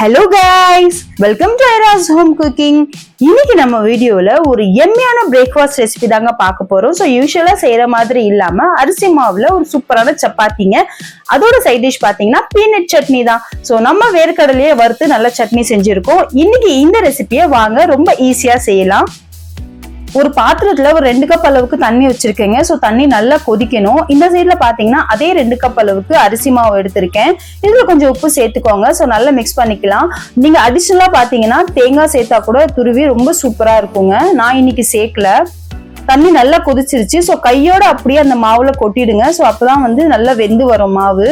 Hello guys, welcome to Ira's home cooking. இன்னைக்கு நம்ம வீடியோல ஒரு எம்மியான பிரேக்ஃபாஸ்ட் ரெசிபி தாங்க பார்க்க போறோம். ஸோ யூஸ்வலா செய்யற மாதிரி இல்லாம அரிசி மாவுல ஒரு சூப்பரான சப்பாத்திங்க. அதோட சைட் டிஷ் பாத்தீங்கன்னா பீனட் சட்னி தான். ஸோ நம்ம வேர்க்கடலையே வறுத்து நல்ல சட்னி செஞ்சிருக்கோம். இன்னைக்கு இந்த ரெசிபியை வாங்க ரொம்ப ஈஸியா செய்யலாம். ஒரு பாத்திரத்துல ஒரு 2 கப் அளவுக்கு தண்ணி வச்சிருக்கேங்க. ஸோ தண்ணி நல்லா கொதிக்கணும். இந்த சைட்ல பாத்தீங்கன்னா அதே 2 கப் அளவுக்கு அரிசி மாவு எடுத்திருக்கேன். இதுல கொஞ்சம் உப்பு சேர்த்துக்கோங்க. ஸோ நல்லா மிக்ஸ் பண்ணிக்கலாம். நீங்க அடிஷனலா பாத்தீங்கன்னா தேங்காய் சேர்த்தா கூட துருவி ரொம்ப சூப்பரா இருக்குங்க. நான் இன்னைக்கு சேர்க்கல. தண்ணி நல்லா கொதிச்சிருச்சு. ஸோ கையோட அப்படியே அந்த மாவுல கொட்டிடுங்க. ஸோ அப்பதான் நல்லா வெந்து வரும் மாவு.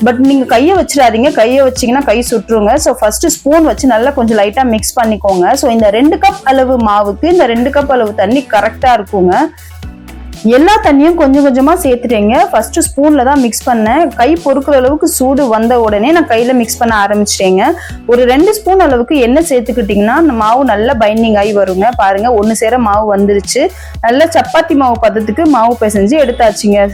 பட் நீங்க கையை வச்சிடாதீங்க. கையை வச்சீங்கன்னா கை சுற்றுங்க. ஸோ ஃபர்ஸ்ட் ஸ்பூன் வச்சு நல்லா கொஞ்சம் லைட்டா மிக்ஸ் பண்ணிக்கோங்க. ஸோ இந்த 2 கப் அளவு மாவுக்கு இந்த 2 கப் அளவு தண்ணி கரெக்டா இருக்குங்க. எல்லா தண்ணியும் கொஞ்சம் கொஞ்சமா சேர்த்துட்டேங்க. ஃபர்ஸ்ட் ஸ்பூன்ல தான் மிக்ஸ் பண்ணேன். கை பொறுக்கிற அளவுக்கு சூடு வந்த உடனே நான் கையில மிக்ஸ் பண்ண ஆரம்பிச்சிட்டேங்க. ஒரு 2 ஸ்பூன் அளவுக்கு எண்ணெய் சேர்த்துக்கிட்டீங்கன்னா அந்த மாவு நல்லா பைண்டிங் ஆகி வருங்க. பாருங்க, ஒன்னு சேர மாவு வந்துருச்சு. நல்லா சப்பாத்தி மாவு பதத்துக்கு மாவு பிசைஞ்சு எடுத்தாச்சுங்க.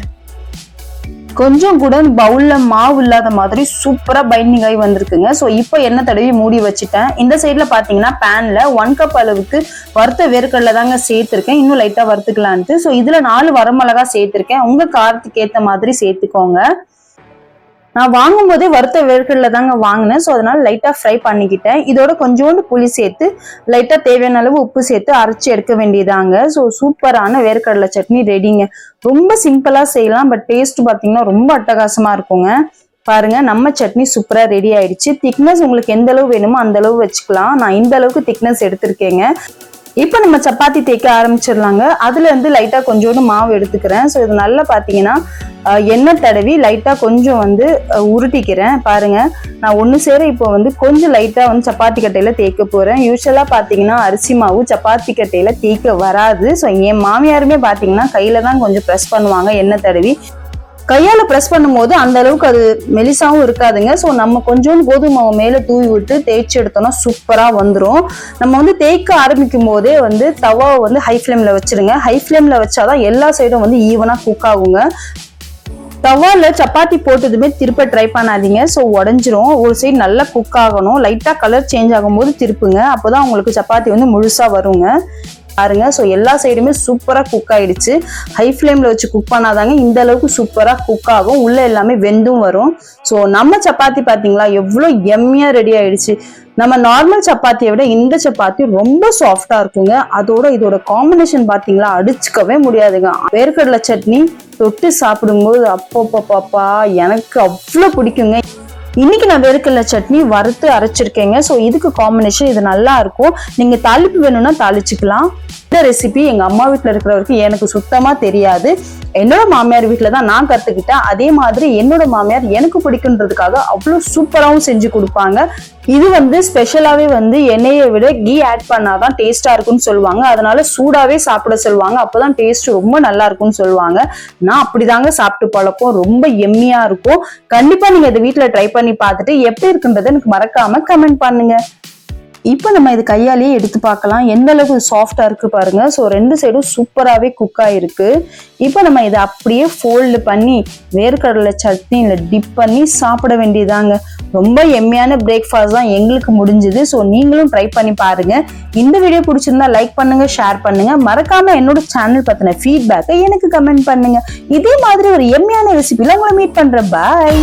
கொஞ்சம் கூட பவுல்ல மாவு இல்லாத மாதிரி சூப்பரா பைண்டிங் ஆகி வந்திருக்குங்க. ஸோ இப்போ எண்ணெய் தடவி மூடி வச்சுட்டேன். இந்த சைட்ல பாத்தீங்கன்னா பேன்ல 1 கப் அளவுக்கு வறுத்த வேர்க்கடலை தாங்க சேர்த்திருக்கேன். இன்னும் லைட்டா வறுத்துக்கலான்ட்டு. ஸோ இதுல 4 வரமிளகா சேர்த்திருக்கேன். உங்க காரத்துக்கு ஏத்த மாதிரி சேர்த்துக்கோங்க. நான் வாங்கும் போதே வறுத்த வேர்க்கடலை தாங்க வாங்கினேன். ஸோ அதனால லைட்டா ஃப்ரை பண்ணிக்கிட்டேன். இதோட கொஞ்சோண்டு புளி சேர்த்து லைட்டா தேவையான அளவு உப்பு சேர்த்து அரைச்சி எடுக்க வேண்டியதாங்க. ஸோ சூப்பரான வேர்க்கடலை சட்னி ரெடிங்க. ரொம்ப சிம்பிளா செய்யலாம். பட் டேஸ்ட் பாத்தீங்கன்னா ரொம்ப அட்டகாசமா இருக்குங்க. பாருங்க, நம்ம சட்னி சூப்பரா ரெடி ஆயிடுச்சு. திக்னஸ் உங்களுக்கு எந்த அளவு வேணுமோ அந்த அளவு வச்சுக்கலாம். நான் இந்த அளவுக்கு திக்னஸ் எடுத்திருக்கேங்க. இப்ப நம்ம சப்பாத்தி தேய்க்க ஆரம்பிச்சிடலாங்க. அதுல லைட்டா கொஞ்சோண்டு மாவு எடுத்துக்கிறேன். ஸோ இது நல்லா பாத்தீங்கன்னா எண்ணெய் தடவி லைட்டா கொஞ்சம் உருட்டிக்கிறேன். பாருங்க, நான் ஒண்ணு சேர இப்போ கொஞ்சம் லைட்டா சப்பாத்தி கட்டையில தேய்க்க போறேன். யூஸ்வலா பாத்தீங்கன்னா அரிசி மாவு சப்பாத்தி கட்டையில தேய்க்க வராது. ஸோ என் மாமியாருமே பாத்தீங்கன்னா கையில தான் கொஞ்சம் ப்ரெஸ் பண்ணுவாங்க. எண்ணெய் தடவி கையால பிரஸ் பண்ணும் போது அந்த அளவுக்கு அது மெலிசாவும் இருக்காதுங்க. ஸோ நம்ம கொஞ்சோண்டு கோதுமை மாவு மேல தூவி விட்டு தேய்ச்சி எடுத்தோம்னா சூப்பரா வந்துடும். நம்ம தேய்க்க ஆரம்பிக்கும் போதே தவாவை ஹை ஃபிளேம்ல வச்சிருங்க. ஹை ஃபிளேம்ல வச்சாதான் எல்லா சைடும் ஈவனா குக் ஆகுங்க. தவால சப்பாத்தி போட்டதுமே திருப்ப ட்ரை பண்ணாதீங்க. ஸோ உடஞ்சிரும். ஒரு சைடு நல்லா குக் ஆகணும். லைட்டா கலர் சேஞ்ச் ஆகும் போது திருப்புங்க. அப்போதான் உங்களுக்கு சப்பாத்தி முழுசா வருங்க. பாருங்க, ஸோ எல்லா சைடுமே சூப்பரா குக் ஆயிடுச்சு. ஹை ஃபிளேம்ல வச்சு குக் பண்ணாதாங்க இந்த அளவுக்கு சூப்பரா குக் ஆகும். உள்ள எல்லாமே வெந்தும் வரும். ஸோ நம்ம சப்பாத்தி பாத்தீங்களா எவ்வளவு எம்மியா ரெடி ஆயிடுச்சு. நம்ம நார்மல் சப்பாத்தியை விட இந்த சப்பாத்தி ரொம்ப சாஃப்டா இருக்குங்க. அதோட இதோட காம்பினேஷன் பாத்தீங்களா அடிச்சுக்கவே முடியாதுங்க. வேர்க்கடலை சட்னி தொட்டு சாப்பிடும்போது அப்பப்பா எனக்கு அவ்வளவு பிடிக்குங்க. இன்னைக்கு நான் வேர்க்கடலை சட்னி வறுத்து அரைச்சிருக்கேங்க. ஸோ இதுக்கு காம்பினேஷன் இது நல்லா இருக்கும். நீங்க தாளிப்பு வேணும்னா தாளிச்சுக்கலாம். இந்த ரெசிபி எங்க அம்மா வீட்டுல இருக்கிறவருக்கு எனக்கு சுத்தமா தெரியாது. என்னோட மாமியார் வீட்டுல தான் நான் கத்துக்கிட்டேன். அதே மாதிரி என்னோட மாமியார் எனக்கு பிடிக்குன்றதுக்காக அவ்வளவு சூப்பராகவும் செஞ்சு கொடுப்பாங்க. இது ஸ்பெஷலாவே எண்ணெயை விட கீ ஆட் பண்ணாதான் டேஸ்டா இருக்கும்னு சொல்லுவாங்க. அதனால சூடாவே சாப்பிட சொல்லுவாங்க. அப்பதான் டேஸ்ட் ரொம்ப நல்லா இருக்கும்னு சொல்லுவாங்க. நான் அப்படிதாங்க சாப்பிட்டு பழக்கம். ரொம்ப எம்மியா இருக்கும். கண்டிப்பா நீங்க இதை வீட்டுல ட்ரை பண்ணி பார்த்துட்டு எப்படி இருக்குன்றதை எனக்கு மறக்காம கமெண்ட் பண்ணுங்க. இப்ப நம்ம இது கையாலேயே எடுத்து பார்க்கலாம் எந்த அளவுக்கு சாஃப்டா இருக்கு பாருங்க. ஸோ 2 சைடும் சூப்பராகவே குக் ஆயிருக்கு. இப்போ நம்ம இதை அப்படியே ஃபோல்டு பண்ணி வேர்க்கடலை சட்னியில டிப் பண்ணி சாப்பிட வேண்டியதாங்க. ரொம்ப எம்மியான பிரேக்ஃபாஸ்ட் தான் எங்களுக்கு முடிஞ்சுது. ஸோ நீங்களும் ட்ரை பண்ணி பாருங்க. இந்த வீடியோ பிடிச்சிருந்தா லைக் பண்ணுங்க, ஷேர் பண்ணுங்க. மறக்காம என்னோட சேனல் பத்தின ஃபீட்பேக்கை எனக்கு கமெண்ட் பண்ணுங்க. இதே மாதிரி ஒரு எம்மியான ரெசிபில உங்களை மீட் பண்றேன். பாய்.